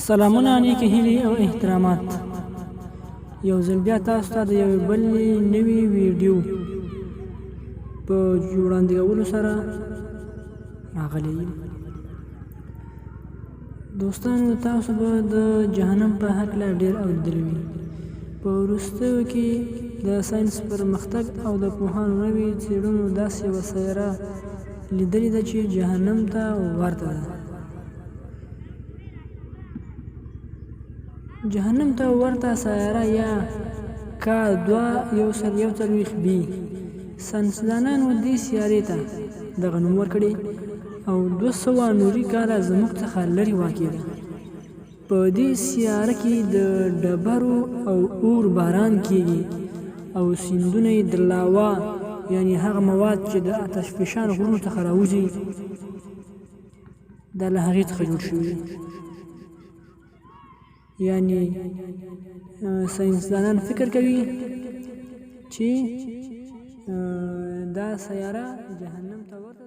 سلامونه نیکې هیلې او احترامات. یو ځل بیا تاسو ته د یوې بلې نوې ویډیو په وړاندې سره راغلی یم. دوستانو، تاسو به د جهنم په هکله ډېر اورېدلي وي. په وروستیو کې د ساینس پرمختګ او د پوهانو نوې څېړنو داسې یوه سیاره لیدلې ده چې جهنم ته ورته ده. جهنم ته ورته سیاره یا K2-141b ساینسدانانو دې سیارې ته دغه نوم ورکړی او 200 نوري کاله زموږ څخه لرې واقع ده. په دې سیاره کې د ډبرو او اور باران کیږي او سیندونه یې د لاوا یعنی هغه مواد چې د آتش فشان غرونو څخه راوځي دا له هغې څخه جوړ شوي دي. یعنی ساینسدانان فکر کوي چې دا سیاره جهنم ته ورته